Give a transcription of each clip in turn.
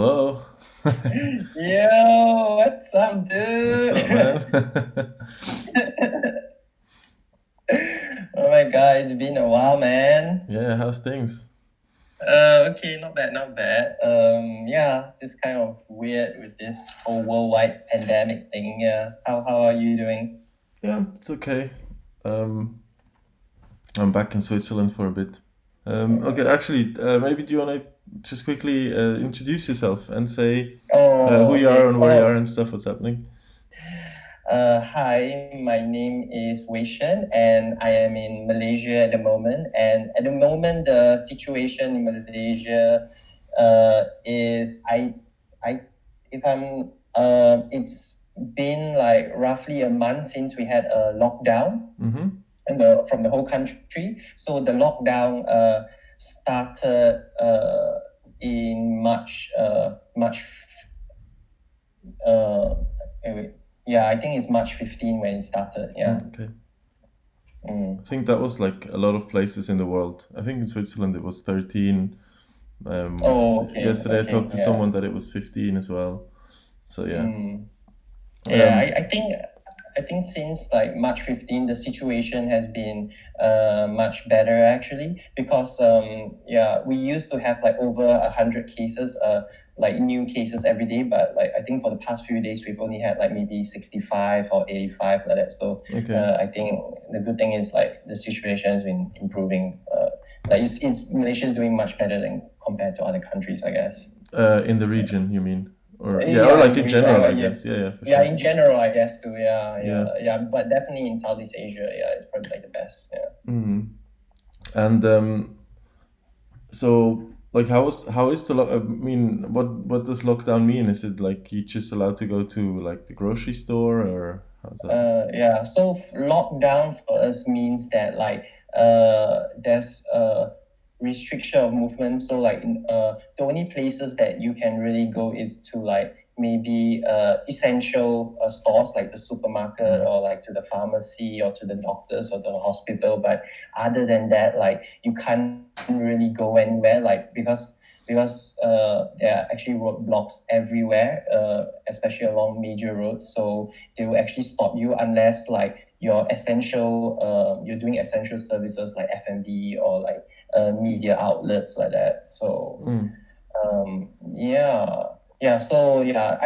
Hello. Yo, what's up, What's up, dude? man? Oh my God, it's been a while, man. Yeah, how's things? Okay, not bad, not bad. Yeah, just kind of weird with this whole worldwide pandemic thing. Yeah, how are you doing? Yeah, it's okay. Um, I'm back in Switzerland for a bit. Okay, actually, maybe do you want to just quickly introduce yourself and say who Oh, you are okay. and where you are Oh, and stuff, what's happening? Hi, my name is Weishan, and I am in Malaysia at the moment. And at the moment, the situation in Malaysia is I if I'm it's been like roughly a month since we had a lockdown Mm-hmm. from the whole country. So the lockdown started in March uh wait, yeah, I think it's March 15 when it started. Yeah. Okay. I Mm. think that was like a lot of places in the world. I think in Switzerland it was 13. Oh, okay, Yesterday I okay, talked to yeah. someone that it was 15 as well. So yeah. Mm. Yeah, Um, I think since like March 15, the situation has been much better actually because yeah, we used to have like over 100 cases, like new cases every day, but like I think for the past few days we've only had like maybe 65 or 85 like that. So okay. I think the good thing is like the situation has been improving. Like it's Malaysia's doing much better than compared to other countries, I guess. In the region, you mean? Or yeah, or Yeah, in like the in region, general, I yeah, guess. Yeah, yeah, for yeah, sure. in general, I guess too. Yeah, Yeah. yeah. But definitely in Southeast Asia, yeah, it's probably like the best. Yeah. Mm. And so like how is I mean, what does lockdown mean? Is it like you just allowed to go to like the grocery store or how's that? Yeah. So lockdown for us means that like there's a restriction of movement. So like the only places that you can really go is to like maybe essential stores like the supermarket Mm. or like to the pharmacy or to the doctors or the hospital. But other than that, like you can't really go anywhere like because there are actually roadblocks everywhere, especially along major roads. So they will actually stop you unless like you're doing essential services like F&B or like media outlets like that. So Mm. yeah, yeah. So yeah,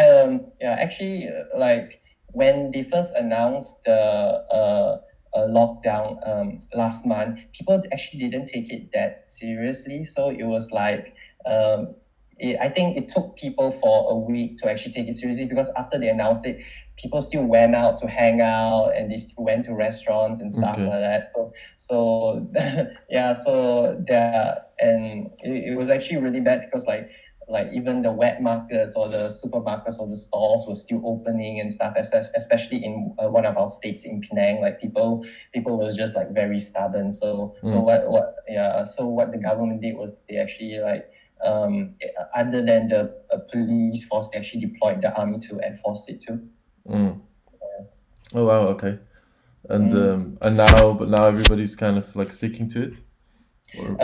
yeah. Actually, like when they first announced the lockdown last month, people actually didn't take it that seriously. So it was like I think it took people for a week to actually take it seriously because after they announced it, people still went out to hang out and they still went to restaurants and stuff Okay. like that. So yeah, so there and it was actually really bad because like even the wet markets or the supermarkets or the stores were still opening and stuff, especially in one of our states in Penang. Like people was just like very stubborn. So Mm. what the government did was they actually like other than the police force, they actually deployed the army to enforce it too. Mm. Oh wow, okay. Mm. And now but now everybody's kind of like sticking to it? Or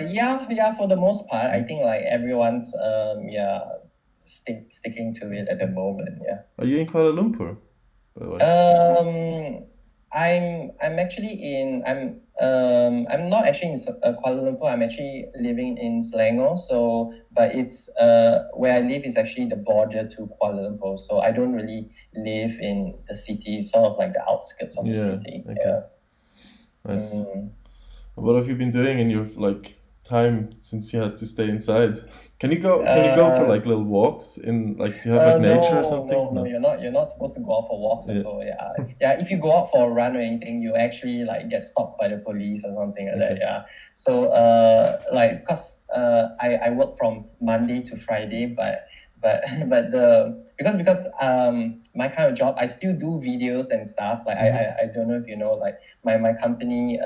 Yeah, yeah. For the most part, I mm. think like everyone's yeah sticking to it at the moment. Yeah. Are you in Kuala Lumpur, by the way? Um, I'm actually I'm not actually in Kuala Lumpur. I'm actually living in Selangor. So, but it's where I live is actually the border to Kuala Lumpur. So I don't really live in the city, sort of like the outskirts of the Yeah, city. okay. Yeah. Nice. Mm. What have you been doing in your like time since you had to stay inside? Can you go for Uh, like little walks in like do you have like nature or no, something? no, no. No. You're not supposed to go out for walks or Yeah. so. Yeah, yeah. If you go out for a run or anything, you actually like get stopped by the police or something like that. Okay. Yeah. So like because I work from Monday to Friday, but but the because my kind of job, I still do videos and stuff. Like Mm-hmm. I don't know if you know, like my company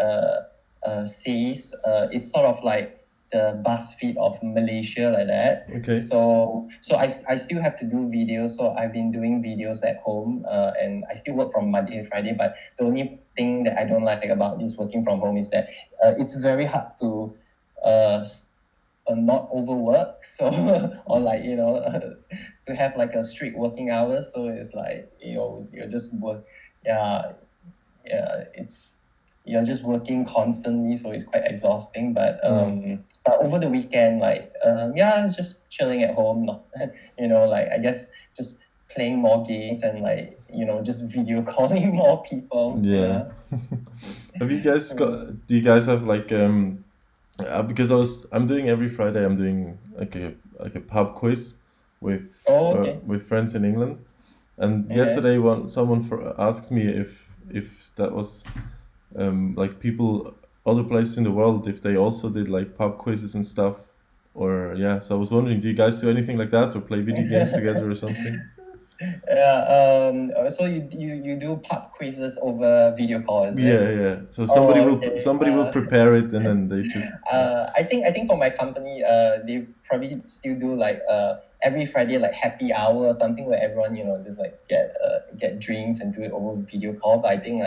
says it's sort of like the BuzzFeed of Malaysia like that. Okay. So I still have to do videos. So I've been doing videos at home, and I still work from Monday to Friday. But the only thing that I don't like about this working from home is that it's very hard to uh, not overwork, so or like to have like a strict working hours. So it's like you're just work, yeah, yeah, it's you're just working constantly, so it's quite exhausting. But over the weekend, like yeah, it's just chilling at home, not like I guess just playing more games and like just video calling more people. Yeah. Have you guys got? Do you guys have like because I'm doing every Friday. I'm doing like a pub quiz Okay. with friends in England. And Okay. yesterday, someone asked me if that was like people other places in the world, if they also did like pub quizzes and stuff, or yeah. So I was wondering, do you guys do anything like that, or play video games together or something? Yeah. So you do pub quizzes over video call, is Yeah, it? yeah. So Oh, okay. somebody will prepare it, and then they just I think for my company, they probably still do like every Friday like happy hour or something where everyone just like get drinks and do it over video call. But I think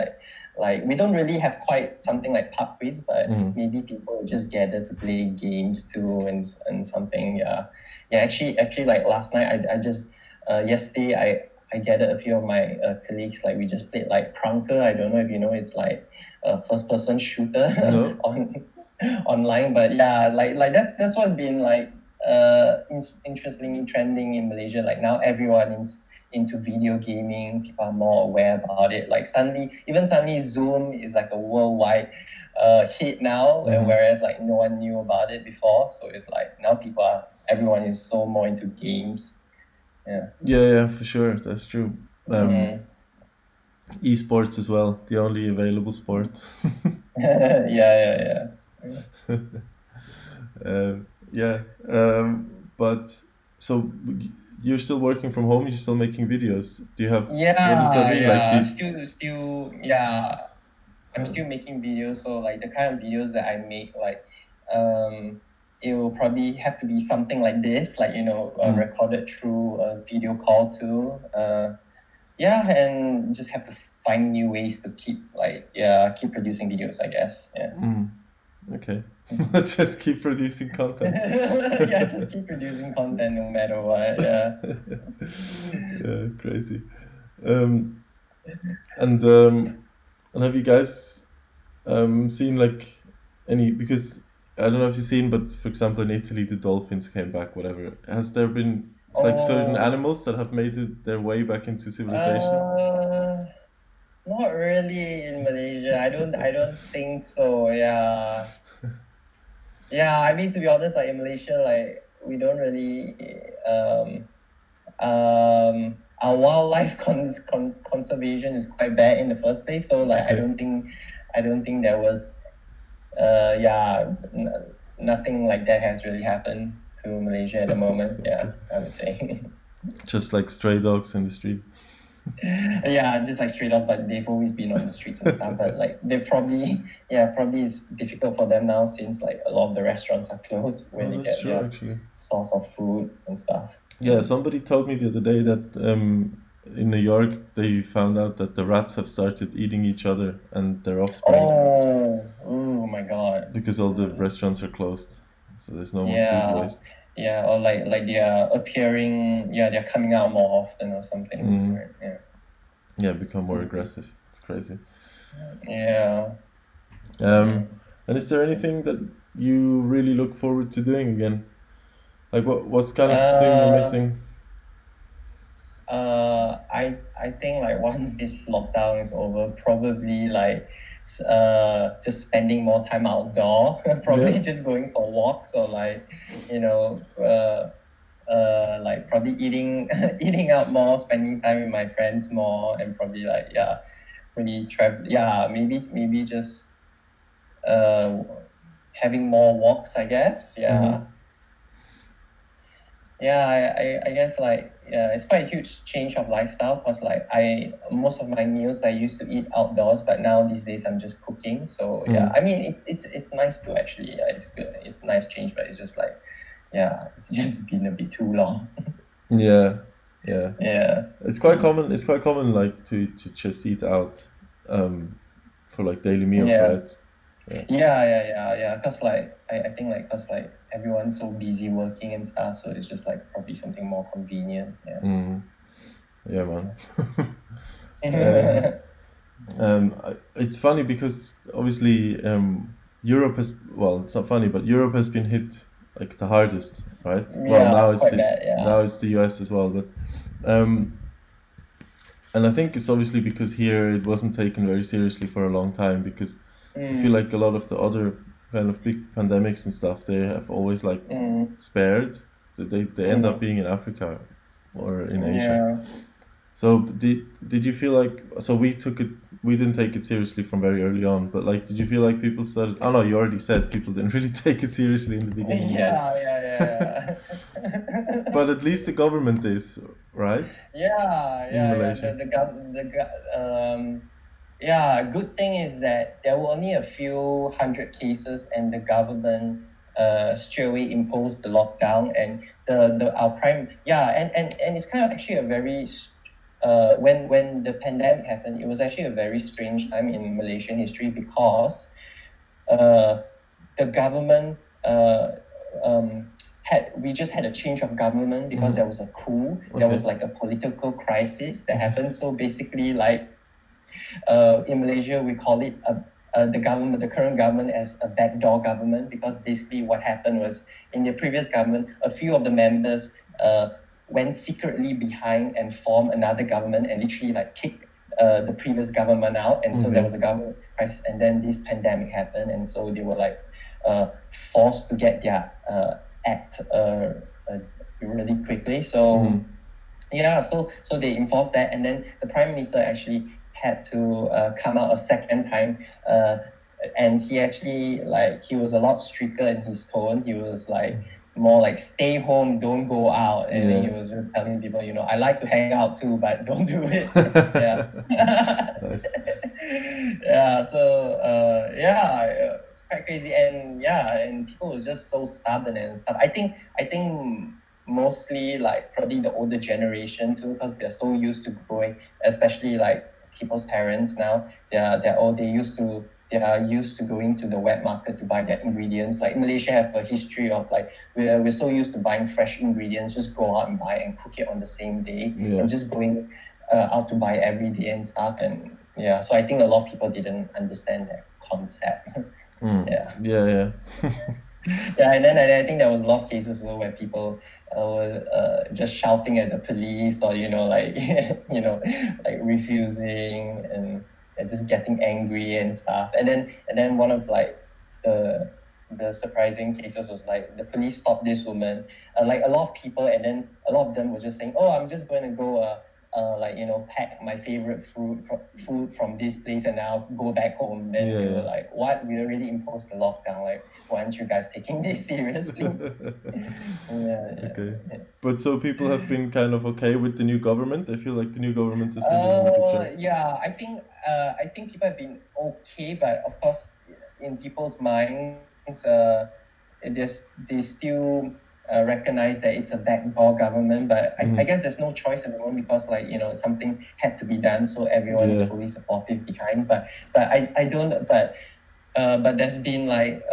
like we don't really have quite something like pub quiz, but maybe people just gather to play games too and something. Yeah. Actually, like last night, I just yesterday I gathered a few of my colleagues, like we just played like Krunker. I don't know if you know, it's like a first person shooter no. on online. But yeah, like that's what's been like interestingly trending in Malaysia. Like now everyone is into video gaming. People are more aware about it. Like suddenly Zoom is like a worldwide hit now, whereas like no one knew about it before. So it's like now everyone is so more into games. Yeah. Yeah, for sure. That's true. Mm. Esports as well, the only available sport. Yeah. Yeah. But so you're still working from home. You're still making videos. Do you have? What does that Yeah, mean? Like yeah. you? Still, yeah. I'm still making videos, so like the kind of videos that I make, like, it will probably have to be something like this, like recorded through a video call too. Yeah, and just have to find new ways to keep producing videos, I guess. Yeah. Okay. Just keep producing content. Yeah, just keep producing content no matter what. Yeah. Yeah, crazy. Um, and have you guys seen like any, because I don't know if you've seen, but for example in Italy the dolphins came back, whatever. Has there been, it's like certain Oh, animals that have made their way back into civilization? uh, not really in Malaysia. I don't think so. Yeah. Yeah, I mean, to be honest, like in Malaysia, like we don't really our wildlife conservation is quite bad in the first place. So like Okay. I don't think there was yeah nothing like that has really happened to Malaysia at the moment. Yeah, Okay. I would say. Just like stray dogs in the street. Yeah, just like straight up, but they've always been on the streets and stuff. But like they probably it's difficult for them now since like a lot of the restaurants are closed where Oh, they that's get true their actually. source of food and stuff. Yeah, somebody told me the other day that in New York they found out that the rats have started eating each other and their offspring Oh my God. because all the restaurants are closed. So there's no more food Yeah, waste. yeah, or like they are appearing. Yeah, they're coming out more often or something. Mm. Right? Yeah. Yeah, become more aggressive. It's crazy. Yeah. Um, and is there anything that you really look forward to doing again? Like what's kind of the thing you're Uh, missing? I think like once this lockdown is over, probably like just spending more time outdoor, Yeah. probably just going for walks or like you know like probably eating eating out more, spending time with my friends more, and probably like yeah, really travel. Yeah, maybe just uh having more walks, I guess. Yeah. Mm-hmm. Yeah, I guess like yeah, it's quite a huge change of lifestyle because like I most of my meals I used to eat outdoors, but now these days I'm just cooking. So yeah, I mean it's nice to actually, yeah, it's good, it's a nice change, but it's just like yeah, it's just been a bit too long. Yeah. Yeah. Yeah. It's quite common. It's quite common, like to just eat out, for like daily meals, Yeah. right? Yeah. Yeah. Because like I think like because like everyone's so busy working and stuff, so it's just like probably something more convenient. Yeah. Yeah, man. um, it's funny because obviously Europe has, well, it's not funny, but Europe has been hit like the hardest, right? Well, Yeah, quite bad. now Yeah. it's the US as well, but um, and I think it's obviously because here it wasn't taken very seriously for a long time, because I feel like a lot of the other kind of big pandemics and stuff, they have always like spared. They end up being in Africa or in Asia. Yeah. So did you feel like, so we didn't take it seriously from very early on, but like did you feel like people started, oh no, you already said people didn't really take it seriously in the beginning, was it? Yeah. But at least the government is, right? In Yeah. Malaysia. Yeah, good thing is that there were only a few hundred cases, and the government straight away imposed the lockdown, and the our prime and it's kind of actually a very when the pandemic happened, it was actually a very strange time in Malaysian history, because uh, the government we just had a change of government because there was a coup. There was Okay. like a political crisis that happened. So basically, like in Malaysia, we call it the current government, as a backdoor government, because basically what happened was, in the previous government, a few of the members went secretly behind and formed another government and literally like kicked the previous government out, and so there was a government crisis, and then this pandemic happened, and so they were like forced to get their act really quickly. So yeah, so they enforced that, and then the prime minister actually had to come out a second time, and he actually, like, he was a lot stricter in his tone. He was like more like, stay home, don't go out, and then he was just telling people, I like to hang out too, but don't do it. Yeah. Nice. Yeah. So it's quite crazy, and people were just so stubborn and stuff. I think mostly like probably the older generation too, because they're so used to going, especially like people's parents now. They are used to going to the wet market to buy their ingredients. Like Malaysia have a history of like, we're so used to buying fresh ingredients, just go out and buy and cook it on the same day, and just going out to buy every day and stuff. And yeah, so I think a lot of people didn't understand that concept. Yeah. Yeah. Yeah, and then I think there was a lot of cases where people were just shouting at the police, or like like refusing, and just getting angry and stuff. And then one of like the surprising cases was like the police stopped this woman, like a lot of people, and then a lot of them were just saying, oh, I'm just going to go pack my favorite food from this place, and I'll go back home. Then they were like, what? We already imposed the lockdown. Like, why aren't you guys taking this seriously? Okay. But so people have been kind of okay with the new government? I feel like the new government has been doing a good job. Yeah, I think people have been okay, but of course, in people's minds, they still recognize that it's a backdoor government. But I guess there's no choice at the moment, because something had to be done, so everyone is fully supportive behind. But I don't. But there's been like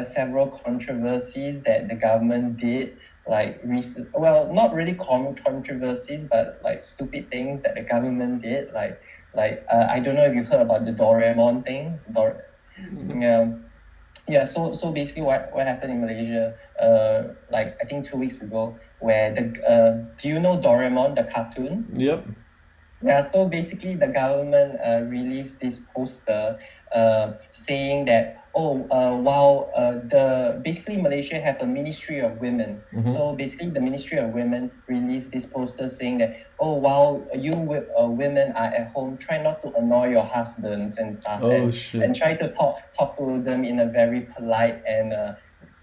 several controversies that the government did, like not really controversies, but like stupid things that the government did, like I don't know if you've heard about the Doraemon thing. So basically what happened in Malaysia, like I think 2 weeks ago, where do you know Doraemon, the cartoon? Yep. Yeah, so basically the government released this poster saying that, basically Malaysia have a Ministry of Women. So basically the Ministry of Women released this poster saying that, while you women are at home, try not to annoy your husbands and stuff, and try to talk to them in a very polite and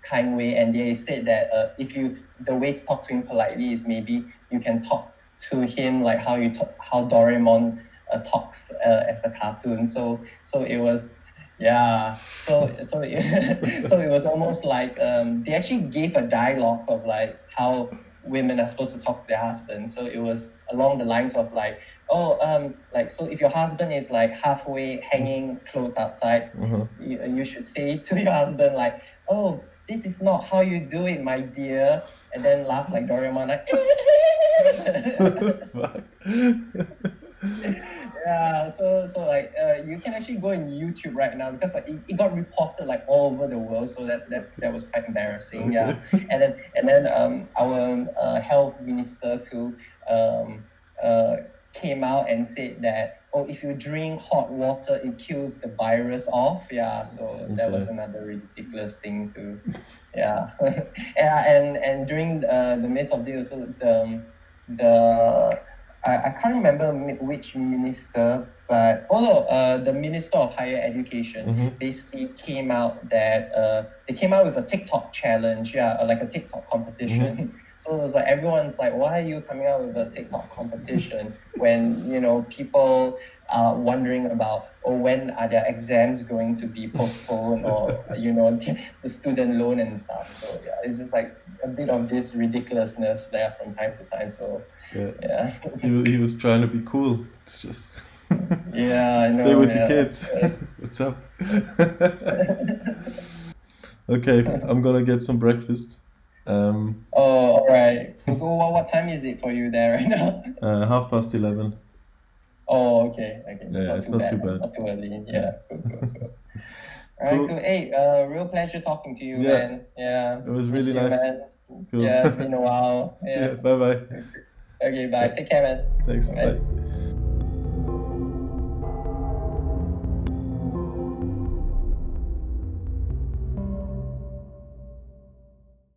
kind way. And they said that the way to talk to him politely is maybe you can talk to him like how Doraemon talks as a cartoon. So it was, yeah. So it was almost like they actually gave a dialogue of like how women are supposed to talk to their husbands. So it was along the lines of like, like, so if your husband is like halfway hanging clothes outside, Uh-huh. you should say to your husband like, oh, this is not how you do it, my dear, and then laugh like Doraemon, like. Fuck. Yeah, so like you can actually go on YouTube right now, because like it got reported like all over the world, so that was quite embarrassing. Yeah, Okay. and then our health minister too uh, came out and said that, oh, if you drink hot water it kills the virus off. Yeah, so that was Okay. another ridiculous thing too. Yeah. Yeah, and during the midst of this also, the I can't remember which minister, but the Minister of Higher Education Mm-hmm. basically came out that they came out with a TikTok challenge, yeah, like a TikTok competition. So it was like, everyone's like, why are you coming out with a TikTok competition when, you know, people are wondering about, oh, when are their exams going to be postponed, or, you know, the student loan and stuff. So yeah, it's just like a bit of this ridiculousness there from time to time. So Yeah. yeah. He was trying to be cool. It's just Yeah, I stay know. with the Yeah. kids. What's up? Okay, I'm gonna get some breakfast. Oh, all right. What time is it for you there right now? 11:30. Oh, okay. It's Yeah, not it's too not bad. too bad. Not too early. Yeah. Yeah. Cool. All right, Cool. cool. Hey, real pleasure talking to you, Yeah, man. Yeah. it was Miss really you, nice. man. Cool. Yeah, it's been a while. See ya. Yeah. Bye bye. Okay, bye. Take care, man. Thanks. Bye. Bye.